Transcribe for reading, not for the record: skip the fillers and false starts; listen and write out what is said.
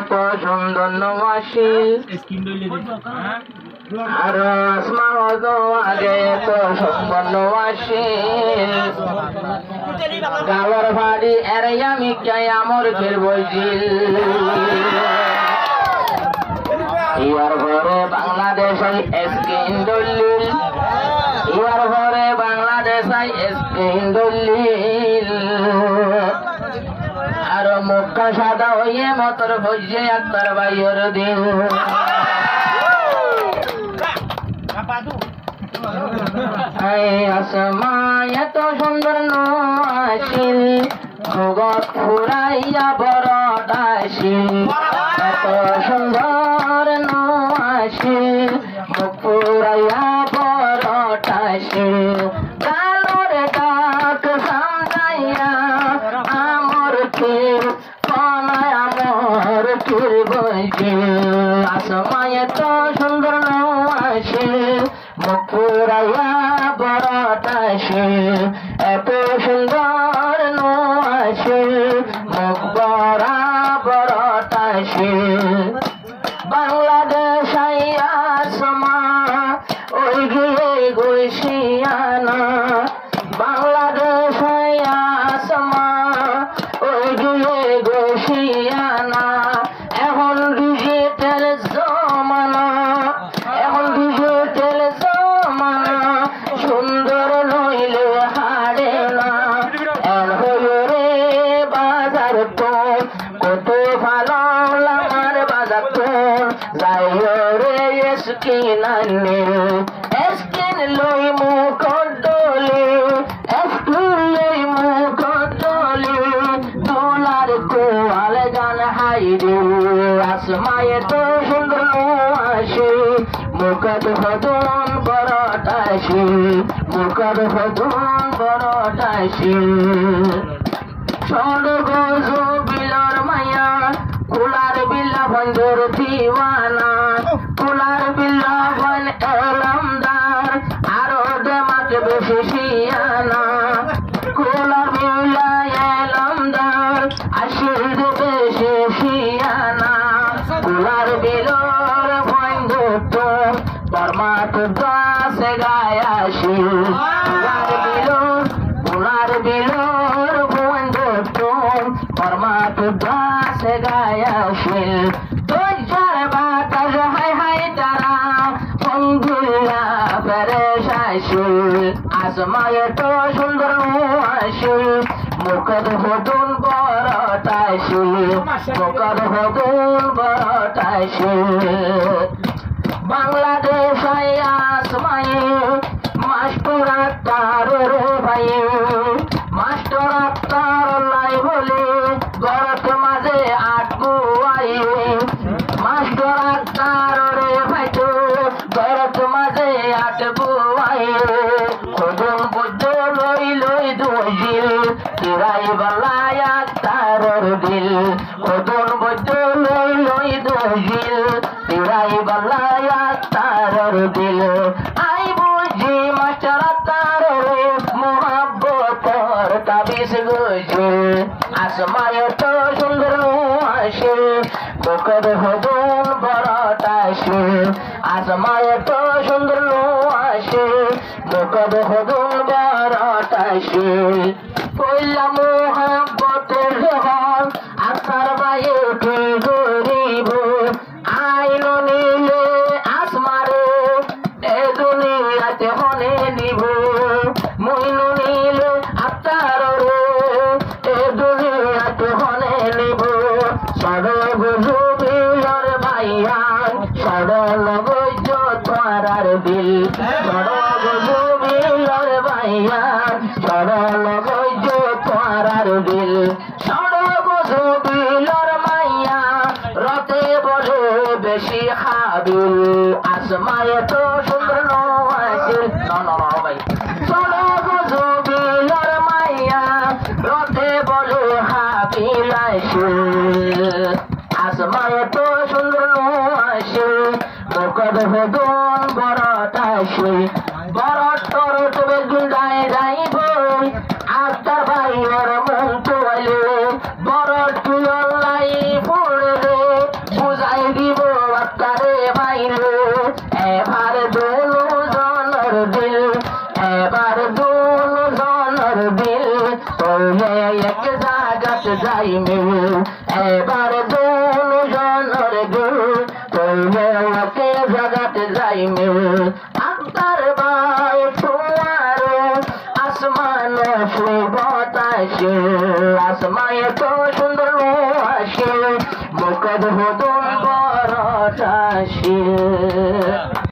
তো সুন্দর নওয়াশিল আর আসমা হতো আগে তো সুন্দর নওয়াশিল গাওয়ার বাড়ি এর আমি কে আমর ফের বইছিল ইয়ার ঘরে বাংলাদেশ স্কিন দলিল ইয়ার ঘরে বাংলাদেশ স্কিন দলিল আর মুখটা সাদা হইয়ে মতর ভজে একবার বাইর দিন আসমা এত সুন্দর নওয়াশিল জগৎ ফুরাইয়া বড়দাসিল এত সুন্দর নওয়াশিল মুখ ফুরাইয়া বড়দাসিল কালোর ডাক সামজাইয়া আমর ফির কনায় আমর ফির বইছিল আসমা এত সুন্দর নওয়াশিল মুখ ফুরাইয়া বড়দাসিল এত সুন্দর নওয়াশিল মুখ বড়া বড়দাসিল বাংলাদেশ আসমা ওই গিয়ে গুইশিয়ানা বাংলাদেশ আসমা ওই গিয়ে গুইশিয়ানা এখন ডিজিটাল জমানা এখন ডিজিটাল জমানা সুন্দর নইলে হারে না এর হইল রে বাজার তো কত ভালো আমার বাজার তো যাই রে স্কিন আনে স্কিন লই মুখ ডলে স্কিন লই মুখ ডলে তোলার কোয়াল গান হাইরে আসমায়ে তো সুন্দর নওয়াশিল মুখত হদন বড়দাসিল মুখত হদন বড়দাসিল স্বর্গ বিলর মায়া কুলার বিল্লা বন্ধুর দিওয়ানা কুলার বিল্লা বন এলমদার আরো দেমাকে বেশি শিয়ানা কুলার বিল্লা এলমদার আশির বেশি শিয়ানা কুলার বিলর বন্ধু তো বর্মাত দাসে গায়াশিল কুলার বিলর বন্ধু তো বর্মাত দাসে গায়াশিল তুই যার বাতাস হাই হাই তারা বন্ধুরা পেরেশাশিল আসমায়ে তো সুন্দর নওয়াশিল মুখত হদুন বড়দাসিল মুখত হদুন বড়দাসিল বাংলাদেশ আসমায়ে মাস্টার তার রে ভাই মাস্টার তার লাই বলে গরত মাঝে আটকু আই মাস্টার তার রে ভাই তো গরত মাঝে আটকু আই খোদন বুদ্ধ লই লই দুজিল তিরাই বালায়া তার দিল খোদন বুদ্ধ লই লই দুজিল তিরাই বালায়া তার দিল আই বুঝি মাস্টার তার রে মোহাব্বতর তাবিজ গুজিল আসমায়ে তো সুন্দর নওয়াশিল মুখত হদন বড়দাসিল আসমায়ে তো সুন্দর নওয়াশিল মুখত হদন বড়দাসিল কইলা মোহাব্বতের হল আসার বাইয়ে কি গরিব আইন নিলে আসমারে এ দুনিয়াতে হনে নিব মইন নিলে আত্মার রে এ দুনিয়াতে হনে নিব সড়ক জুবিলর ভাইয়ান সড়ল গজ তোরার দিল সড়ক জুবিলর ভাইয়ান সড়ল গজ তোরার দিল সড়ক জুবিলর মাইয়া রতে বলে বেশি হাবিল আসমায়ে তো সুন্দর নওয়াশিল না ভাই সড়ক জুবিলর মাইয়া রতে বলে হাবিল আইসিল আসমায়ে তো সুন্দর নওয়াশিল মুখত হদন বড়দাসিল বড় তোর তবে গুন্ডায় যাইব আস্তার ভাই ওর মন তোলে বড় তুই লাই পড়ে যাইমে এবার দুজনের গুল কইলে ওকে জাগাতে যাইমে আক্তার ভাই তোমারো আসমান বাতাসে আসমায় তো সুন্দর আসে মুখ ধুতুন বড়